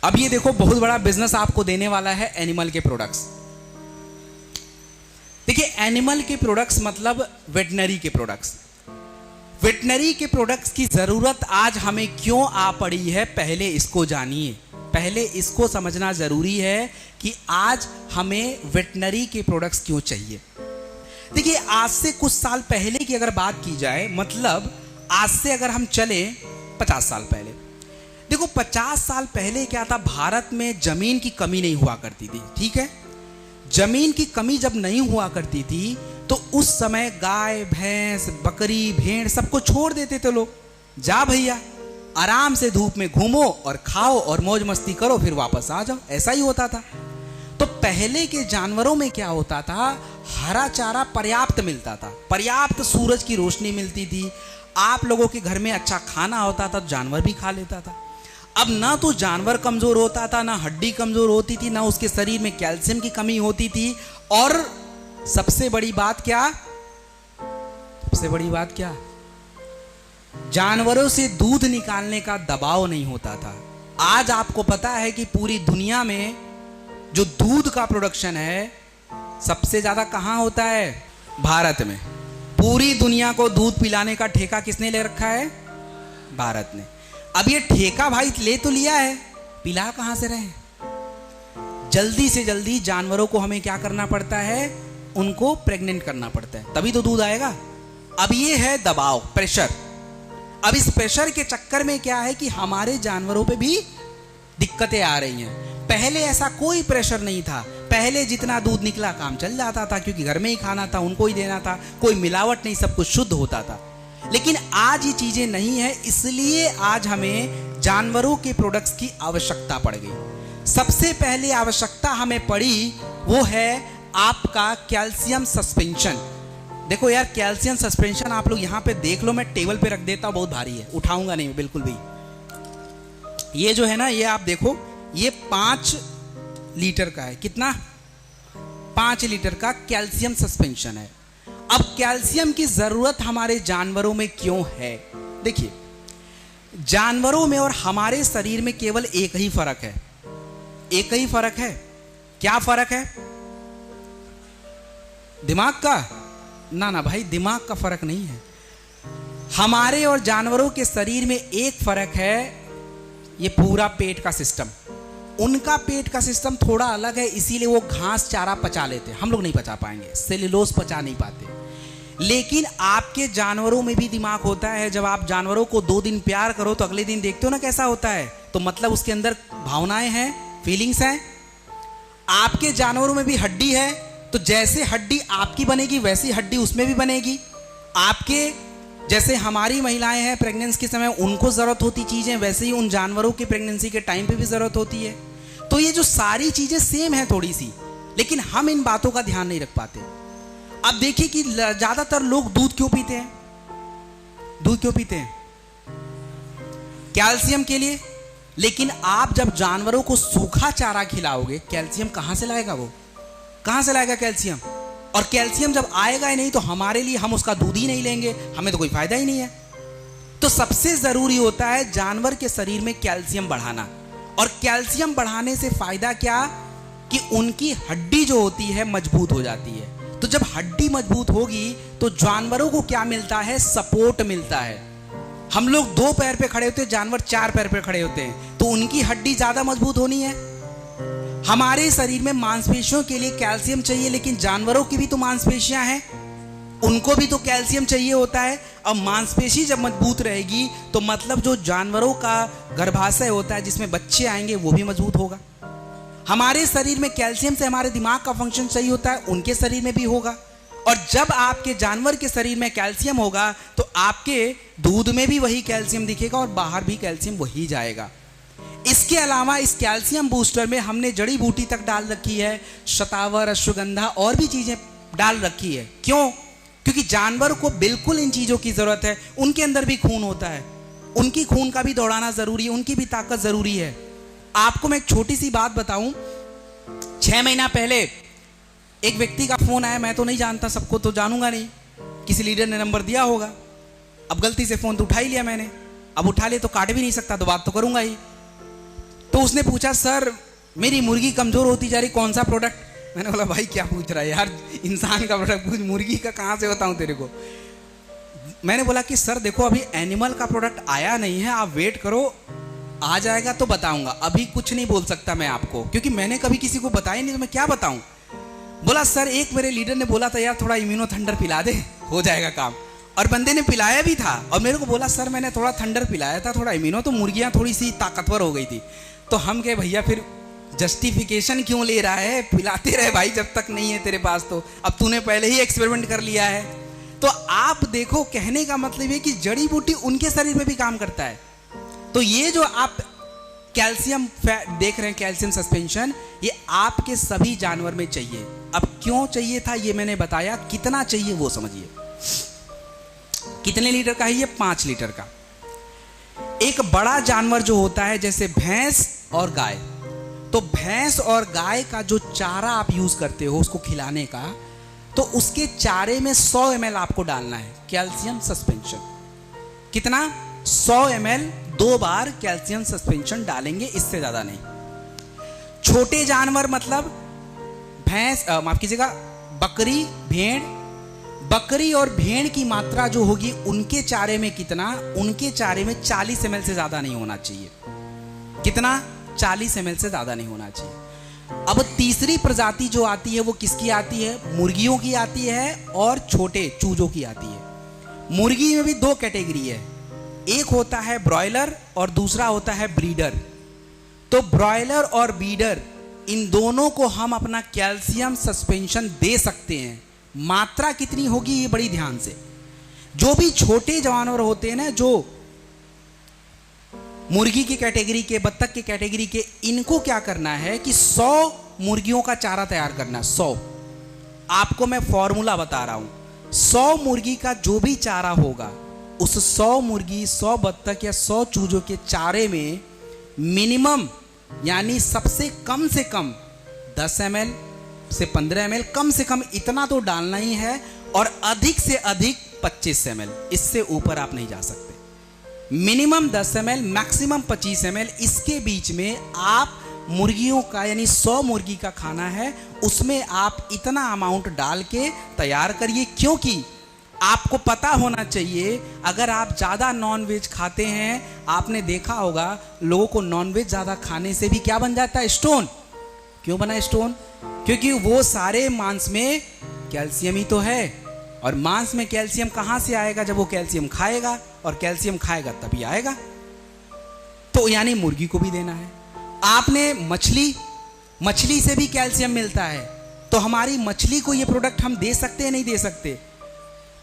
अब ये देखो, बहुत बड़ा बिजनेस आपको देने वाला है एनिमल के प्रोडक्ट्स। देखिए, एनिमल के प्रोडक्ट्स मतलब वेटनरी के प्रोडक्ट्स। वेटनरी के प्रोडक्ट्स की जरूरत आज हमें क्यों आ पड़ी है, पहले इसको जानिए। पहले इसको समझना जरूरी है कि आज हमें वेटनरी के प्रोडक्ट्स क्यों चाहिए। देखिए, आज से कुछ साल पहले की अगर बात की जाए, मतलब आज से अगर हम चले 50 साल पहले, देखो 50 साल पहले क्या था, भारत में जमीन की कमी नहीं हुआ करती थी। ठीक है, जमीन की कमी जब नहीं हुआ करती थी तो उस समय गाय भैंस बकरी भेड़ सबको छोड़ देते थे लोग। जा भैया, आराम से धूप में घूमो और खाओ और मौज मस्ती करो, फिर वापस आ जाओ, ऐसा ही होता था। तो पहले के जानवरों में क्या होता था, हरा चारा पर्याप्त मिलता था, पर्याप्त सूरज की रोशनी मिलती थी, आप लोगों के घर में अच्छा खाना होता था, जानवर भी खा लेता था। अब ना तो जानवर कमजोर होता था, ना हड्डी कमजोर होती थी, ना उसके शरीर में कैल्शियम की कमी होती थी, और सबसे बड़ी बात क्या, सबसे बड़ी बात क्या, जानवरों से दूध निकालने का दबाव नहीं होता था। आज आपको पता है कि पूरी दुनिया में जो दूध का प्रोडक्शन है सबसे ज्यादा कहां होता है, भारत में। पूरी दुनिया को दूध पिलाने का ठेका किसने ले रखा है, भारत ने। अब ये ठेका भाई ले तो लिया है, पिला कहां से रहे। जल्दी से जल्दी जानवरों को हमें क्या करना पड़ता है, उनको प्रेग्नेंट करना पड़ता है, तभी तो दूध आएगा। अब ये है दबाव, प्रेशर। अब इस प्रेशर के चक्कर में क्या है कि हमारे जानवरों पे भी दिक्कतें आ रही हैं। पहले ऐसा कोई प्रेशर नहीं था, पहले जितना दूध निकला काम चल जाता था, क्योंकि घर में ही खाना था, उनको ही देना था, कोई मिलावट नहीं, सब कुछ शुद्ध होता था। लेकिन आज ये चीजें नहीं है, इसलिए आज हमें जानवरों के प्रोडक्ट्स की आवश्यकता पड़ गई। सबसे पहले आवश्यकता हमें पड़ी वो है आपका कैल्शियम सस्पेंशन। देखो यार, कैल्शियम सस्पेंशन आप लोग यहां पे देख लो, मैं टेबल पे रख देता हूं, बहुत भारी है, उठाऊंगा नहीं बिल्कुल भी। ये जो है ना, ये आप देखो, ये 5 लीटर का है। कितना? 5 लीटर का कैल्शियम सस्पेंशन है। अब कैल्शियम की जरूरत हमारे जानवरों में क्यों है? देखिए, जानवरों में और हमारे शरीर में केवल एक ही फर्क है, एक ही फर्क है। क्या फर्क है? दिमाग का? ना ना भाई, दिमाग का फर्क नहीं है। हमारे और जानवरों के शरीर में एक फर्क है, ये पूरा पेट का सिस्टम। उनका पेट का सिस्टम थोड़ा अलग है, इसीलिए वो घास चारा पचा लेते हैं, हम लोग नहीं पचा पाएंगे, सेल्यूलोज पचा नहीं पाते। लेकिन आपके जानवरों में भी दिमाग होता है। जब आप जानवरों को 2 दिन प्यार करो तो अगले दिन देखते हो ना कैसा होता है, तो मतलब उसके अंदर भावनाएं हैं, फीलिंग्स हैं। आपके जानवरों में भी हड्डी है, तो जैसे हड्डी आपकी बनेगी वैसी हड्डी उसमें भी बनेगी। आपके जैसे हमारी महिलाएं हैं प्रेगनेंसी के समय, उनको जरूरत होती चीजें, वैसे ही उन जानवरों की प्रेगनेंसी के टाइम पे भी जरूरत होती है। तो ये जो सारी चीजें सेम है थोड़ी सी, लेकिन हम इन बातों का ध्यान नहीं रख पाते। अब देखिए कि ज्यादातर लोग दूध क्यों पीते हैं? दूध क्यों पीते हैं? कैल्शियम के लिए। लेकिन आप जब जानवरों को सूखा चारा खिलाओगे, कैल्शियम कहां से लाएगा? वो कहां से लाएगा कैल्शियम? और कैल्शियम जब आएगा ही नहीं तो हमारे लिए, हम उसका दूध ही नहीं लेंगे, हमें तो कोई फायदा ही नहीं है। तो सबसे जरूरी होता है जानवर के शरीर में कैल्शियम बढ़ाना। और कैल्शियम बढ़ाने से फायदा क्या, कि उनकी हड्डी जो होती है मजबूत हो जाती है। तो जब हड्डी मजबूत होगी तो जानवरों को क्या मिलता है? सपोर्ट मिलता है। हम लोग 2 पैर पे खड़े होते हैं, जानवर 4 पैर पे खड़े होते हैं, तो उनकी हड्डी ज्यादा मजबूत होनी है। हमारे शरीर में मांसपेशियों के लिए कैल्शियम चाहिए, लेकिन जानवरों की भी तो मांसपेशियां हैं, उनको भी तो कैल्शियम चाहिए होता है। अब मांसपेशी जब मजबूत रहेगी तो मतलब जो जानवरों का गर्भाशय होता है जिसमें बच्चे आएंगे वो भी मजबूत होगा। हमारे शरीर में कैल्शियम से हमारे दिमाग का फंक्शन सही होता है, उनके शरीर में भी होगा। और जब आपके जानवर के शरीर में कैल्शियम होगा तो आपके दूध में भी वही कैल्शियम दिखेगा और बाहर भी कैल्शियम वही जाएगा। इसके अलावा इस कैल्शियम बूस्टर में हमने जड़ी बूटी तक डाल रखी है, शतावर, अश्वगंधा और भी चीजें डाल रखी है। क्यों? क्योंकि जानवर को बिल्कुल इन चीजों की जरूरत है। उनके अंदर भी खून होता है, उनकी खून का भी दौड़ाना जरूरी है, उनकी भी ताकत जरूरी है। आपको मैं एक छोटी सी बात बताऊं, 6 महीना पहले एक व्यक्ति का फोन आया, मैं तो नहीं जानता, सबको तो जानूंगा नहीं, किसी लीडर ने नंबर दिया होगा। अब गलती से फोन तो उठा ही लिया मैंने, अब उठा लिया तो काट भी नहीं सकता, तो बात तो करूंगा ही। तो उसने पूछा सर मेरी मुर्गी कमजोर होती जा रही, कौन सा प्रोडक्ट। मैंने बोला भाई क्या पूछ रहा है यार, इंसान का प्रोडक्ट पूछ, मुर्गी का कहाँ से बताऊँ तेरे को। मैंने बोला कि सर देखो अभी एनिमल का प्रोडक्ट आया नहीं है, आप वेट करो, आ जाएगा तो बताऊंगा, अभी कुछ नहीं बोल सकता मैं आपको, क्योंकि मैंने कभी किसी को बताया नहीं तो मैं क्या बताऊं। बोला सर एक मेरे लीडर ने बोला था यार थोड़ा इम्यूनो थंडर पिला दे, हो जाएगा काम। और बंदे ने पिलाया भी था और मेरे को बोला सर मैंने थोड़ा थंडर पिलाया था, थोड़ा इम्यूनो, तो मुर्गियां थोड़ी सी ताकतवर हो गई थी। तो हम कहे भैया फिर जस्टिफिकेशन क्यों ले रहा है, पिलाते रहे भाई जब तक नहीं है तेरे पास, तो अब तूने पहले ही एक्सपेरिमेंट कर लिया है। तो आप देखो, कहने का मतलब है कि जड़ी बूटी उनके शरीर में भी काम करता है। तो ये जो आप कैल्शियम देख रहे हैं, कैल्शियम सस्पेंशन, ये आपके सभी जानवर में चाहिए। अब क्यों चाहिए था ये मैंने बताया, कितना चाहिए वो समझिए। कितने लीटर का है ये? 5 लीटर का। एक बड़ा जानवर जो होता है जैसे भैंस और गाय, तो भैंस और गाय का जो चारा आप यूज करते हो उसको खिलाने का, तो उसके चारे में 100 ml आपको डालना है कैल्शियम सस्पेंशन। कितना? 100 ml 2 बार कैल्शियम सस्पेंशन डालेंगे, इससे ज्यादा नहीं। छोटे जानवर मतलब भैंस, माफ कीजिएगा, बकरी, भेड़, बकरी और भेड़ की मात्रा जो होगी उनके चारे में कितना? उनके चारे में 40 ml से ज्यादा नहीं होना चाहिए। कितना? 40 ml से ज्यादा नहीं होना चाहिए। अब तीसरी प्रजाति जो आती है वो किसकी आती है? मुर्गियों की आती है और छोटे चूजों की आती है। मुर्गी में भी 2 कैटेगरी है, एक होता है ब्रॉयलर और दूसरा होता है ब्रीडर। तो ब्रॉयलर और ब्रीडर इन दोनों को हम अपना कैल्शियम सस्पेंशन दे सकते हैं। मात्रा कितनी होगी ये बड़ी ध्यान से। जो भी छोटे जानवर होते हैं ना, जो मुर्गी की कैटेगरी के, बत्तख की कैटेगरी के, इनको क्या करना है कि 100 मुर्गियों का चारा तैयार करना है। 100, आपको मैं फॉर्मूला बता रहा हूं। 100 मुर्गी का जो भी चारा होगा, उस 100 मुर्गी, 100 बत्तख या 100 चूजों के चारे में मिनिमम, यानी सबसे कम से कम 10 ml से 15 ml, कम से कम इतना तो डालना ही है, और अधिक से अधिक 25 ml, इससे ऊपर आप नहीं जा सकते। मिनिमम 10 ml, मैक्सिमम 25 ml, इसके बीच में आप मुर्गियों का, यानी 100 मुर्गी का खाना है, उसमें आप इतना अमाउंट डाल के तैयार करिए। क्योंकि आपको पता होना चाहिए, अगर आप ज़्यादा नॉनवेज खाते हैं, आपने देखा होगा लोगों को नॉनवेज ज़्यादा खाने से भी क्या बन जाता है? स्टोन। क्यों बना स्टोन? क्योंकि वो सारे मांस में कैल्शियम ही तो है, और मांस में कैल्शियम कहाँ से आएगा? जब वो कैल्शियम खाएगा, और कैल्शियम खाएगा तभी आएगा। तो यानी मुर्गी को भी देना है। आपने मछली से भी कैल्शियम मिलता है, तो हमारी मछली को ये प्रोडक्ट हम दे सकते हैं, नहीं दे सकते?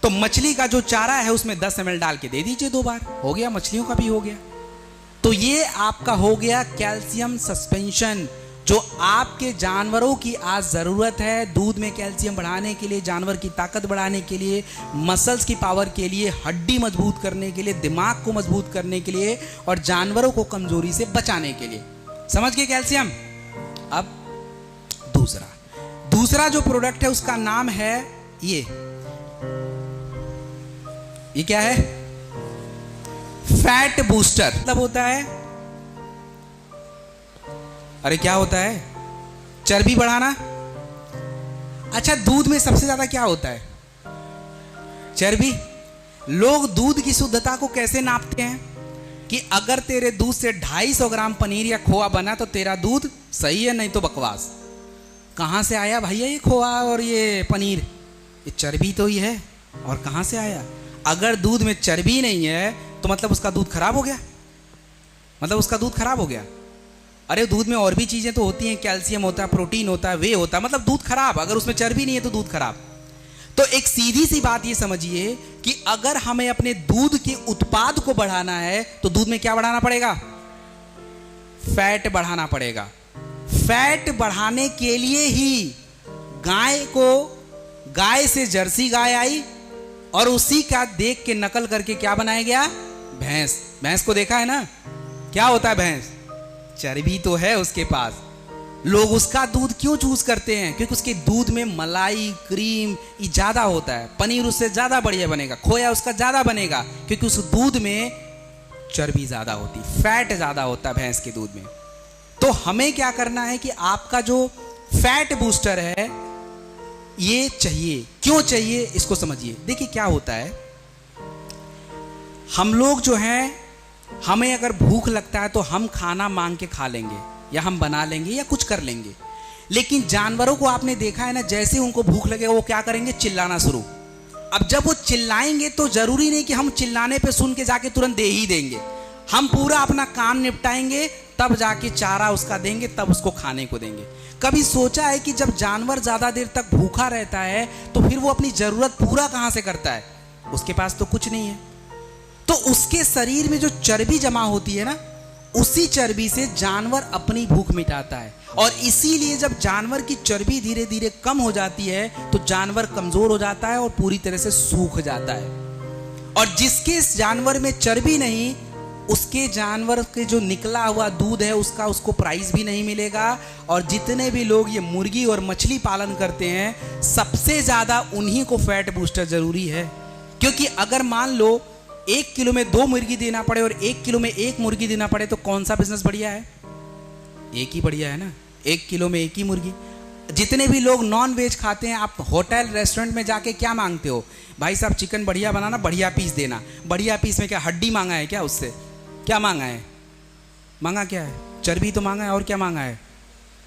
तो मछली का जो चारा है उसमें 10 ml डाल के दे दीजिए 2 बार, हो गया, मछलियों का भी हो गया। तो ये आपका हो गया कैल्शियम सस्पेंशन, जो आपके जानवरों की आज जरूरत है। दूध में कैल्शियम बढ़ाने के लिए, जानवर की ताकत बढ़ाने के लिए, मसल्स की पावर के लिए, हड्डी मजबूत करने के लिए, दिमाग को मजबूत करने के लिए, और जानवरों को कमजोरी से बचाने के लिए। समझ गए कैल्शियम? अब दूसरा जो प्रोडक्ट है उसका नाम है ये क्या है? Fat booster. मतलब होता है, अरे क्या होता है? चर्बी बढ़ाना। अच्छा, दूध में सबसे ज्यादा क्या होता है? चर्बी। लोग दूध की शुद्धता को कैसे नापते हैं कि अगर तेरे दूध से 250 ग्राम पनीर या खोआ बना तो तेरा दूध सही है, नहीं तो बकवास। कहां से आया भैया ये खोआ और ये पनीर? ये चर्बी तो ही है। और कहां से आया? अगर दूध में चर्बी नहीं है तो मतलब उसका दूध खराब हो गया, मतलब उसका दूध खराब हो गया। अरे दूध में और भी चीजें तो होती हैं, कैल्शियम होता है, प्रोटीन होता है, वे होता है, मतलब दूध खराब। अगर उसमें चर्बी नहीं है तो दूध खराब। तो एक सीधी सी बात ये समझिए कि अगर हमें अपने दूध के उत्पाद को बढ़ाना है तो दूध में क्या बढ़ाना पड़ेगा? फैट बढ़ाना पड़ेगा। फैट बढ़ाने के लिए ही गाय से जर्सी गाय आई, और उसी का देख के नकल करके क्या बनाया गया? भैंस को देखा है ना, क्या होता है भैंस? चर्बी तो है उसके पास। लोग उसका दूध क्यों चूज करते हैं? क्योंकि उसके दूध में मलाई, क्रीम ये ज्यादा होता है, पनीर उससे ज्यादा बढ़िया बनेगा, खोया उसका ज्यादा बनेगा, क्योंकि उस दूध में चर्बी ज्यादा होती, फैट ज्यादा होता है भैंस के दूध में। तो हमें क्या करना है कि आपका जो फैट बूस्टर है ये चाहिए। क्यों चाहिए इसको समझिए। देखिए क्या होता है, हम लोग जो हैं, हमें अगर भूख लगता है तो हम खाना मांग के खा लेंगे या हम बना लेंगे या कुछ कर लेंगे। लेकिन जानवरों को आपने देखा है ना, जैसे उनको भूख लगेगा वो क्या करेंगे, चिल्लाना शुरू। अब जब वो चिल्लाएंगे तो जरूरी नहीं कि हम चिल्लाने पे सुन के जाके तुरंत दे ही देंगे। हम पूरा अपना काम निपटाएंगे, तब जाके चारा उसका देंगे, तब उसको खाने को देंगे। कभी सोचा है कि जब जानवर ज्यादा देर तक भूखा रहता है तो फिर वो अपनी जरूरत पूरा कहां से करता है? उसके पास तो कुछ नहीं है। तो उसके शरीर में जो चर्बी जमा होती है ना, उसी चर्बी से जानवर अपनी भूख मिटाता है। और इसीलिए जब जानवर की चर्बी धीरे धीरे कम हो जाती है तो जानवर कमजोर हो जाता है और पूरी तरह से सूख जाता है। और जिसके जानवर में चर्बी नहीं, उसके जानवर के जो निकला हुआ दूध है उसका उसको प्राइस भी नहीं मिलेगा। और जितने भी लोग ये मुर्गी और मछली पालन करते हैं, सबसे ज्यादा उन्हीं को फैट बूस्टर जरूरी है। क्योंकि अगर मान लो 1 किलो में 2 मुर्गी देना पड़े और 1 किलो में 1 मुर्गी देना पड़े, तो कौन सा बिजनेस बढ़िया है? एक ही बढ़िया है ना, 1 किलो में 1 ही मुर्गी। जितने भी लोग नॉन वेज खाते हैं, आप होटल रेस्टोरेंट में जाके क्या मांगते हो? भाई साहब चिकन बढ़िया बनाना, बढ़िया पीस देना। बढ़िया पीस में क्या हड्डी मांगा है क्या? उससे क्या मांगा है? मांगा क्या है? चर्बी तो मांगा है। और क्या मांगा है?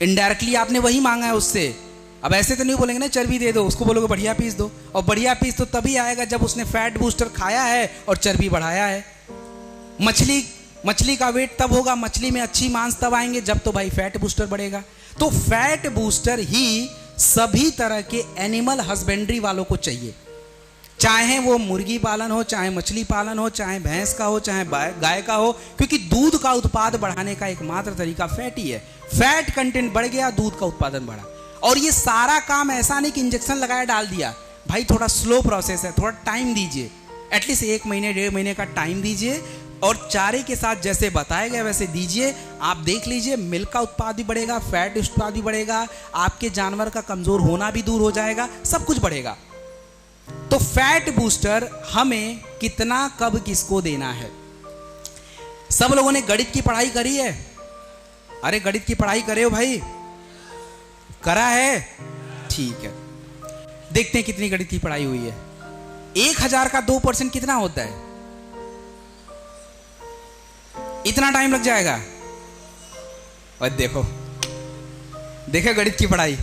इनडायरेक्टली आपने वही मांगा है उससे। अब ऐसे तो नहीं बोलेंगे ना चर्बी दे दो, उसको बोलोगे बढ़िया पीस दो। और बढ़िया पीस तो तभी आएगा जब उसने फैट बूस्टर खाया है और चर्बी बढ़ाया है। मछली का वेट तब होगा, मछली में अच्छी मांस तब आएंगे जब तो भाई फैट बूस्टर बढ़ेगा। तो फैट बूस्टर ही सभी तरह के एनिमल हस्बेंड्री वालों को चाहिए, चाहे वो मुर्गी पालन हो, चाहे मछली पालन हो, चाहे भैंस का हो, चाहे गाय का हो। क्योंकि दूध का उत्पाद बढ़ाने का एकमात्र तरीका फैट ही है। फैट कंटेंट बढ़ गया, दूध का उत्पादन बढ़ा। और ये सारा काम ऐसा नहीं कि इंजेक्शन लगाया डाल दिया। भाई थोड़ा स्लो प्रोसेस है, थोड़ा टाइम दीजिए। एटलीस्ट 1 महीने 1.5 महीने का टाइम दीजिए और चारे के साथ जैसे बताया गया वैसे दीजिए। आप देख लीजिए, मिल्क का उत्पाद भी बढ़ेगा, फैट उत्पाद भी बढ़ेगा, आपके जानवर का कमजोर होना भी दूर हो जाएगा, सब कुछ बढ़ेगा। तो फैट बूस्टर हमें कितना कब किसको देना है? सब लोगों ने गणित की पढ़ाई करी है? अरे गणित की पढ़ाई करे हो भाई? करा है? ठीक है, देखते हैं कितनी गणित की पढ़ाई हुई है। 1000 का 2% कितना होता है? इतना टाइम लग जाएगा? और देखो गणित की पढ़ाई।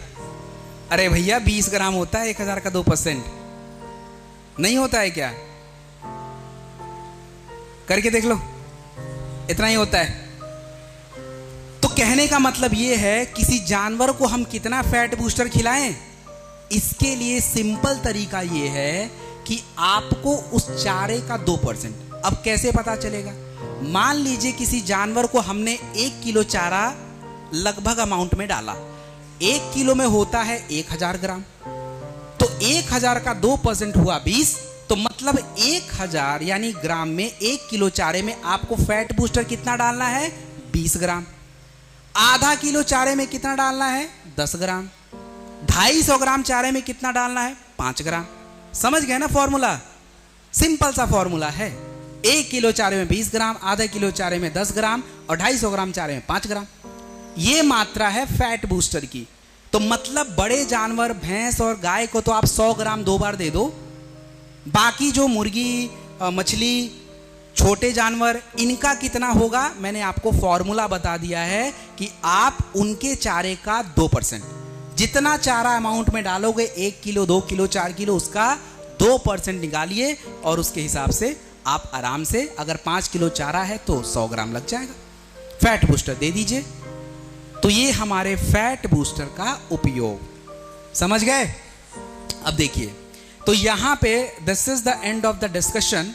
अरे भैया 20 ग्राम होता है 1000 का 2%। नहीं होता है क्या? करके देख लो, इतना ही होता है। तो कहने का मतलब यह है, किसी जानवर को हम कितना फैट बूस्टर खिलाएं, इसके लिए सिंपल तरीका यह है कि आपको उस चारे का 2%। अब कैसे पता चलेगा? मान लीजिए किसी जानवर को हमने 1 किलो चारा लगभग अमाउंट में डाला। 1 किलो में होता है 1000 ग्राम, तो 1000 का 2% हुआ 20। तो मतलब 1000 यानी ग्राम में 1 किलो चारे में आपको फैट बूस्टर कितना डालना है? 20 ग्राम। आधा किलो चारे में कितना डालना है? 10 ग्राम। 250 ग्राम चारे में कितना डालना है? 5 ग्राम। समझ गए ना फॉर्मूला? सिंपल सा फॉर्मूला है। 1 किलो चारे में 20 ग्राम, आधा किलो चारे में 10 ग्राम और 250 ग्राम चारे में 5 ग्राम। ये मात्रा है फैट बूस्टर की। तो मतलब बड़े जानवर भैंस और गाय को तो आप 100 ग्राम 2 बार दे दो। बाकी जो मुर्गी मछली छोटे जानवर, इनका कितना होगा मैंने आपको फॉर्मूला बता दिया है कि आप उनके चारे का 2%, जितना चारा अमाउंट में डालोगे 1 किलो 2 किलो 4 किलो, उसका 2% निकालिए और उसके हिसाब से आप आराम से, अगर 5 किलो चारा है तो 100 ग्राम लग जाएगा, फैट बूस्टर दे दीजिए। तो ये हमारे फैट बूस्टर का उपयोग, समझ गए? अब देखिए, तो यहां पे this is the end of the discussion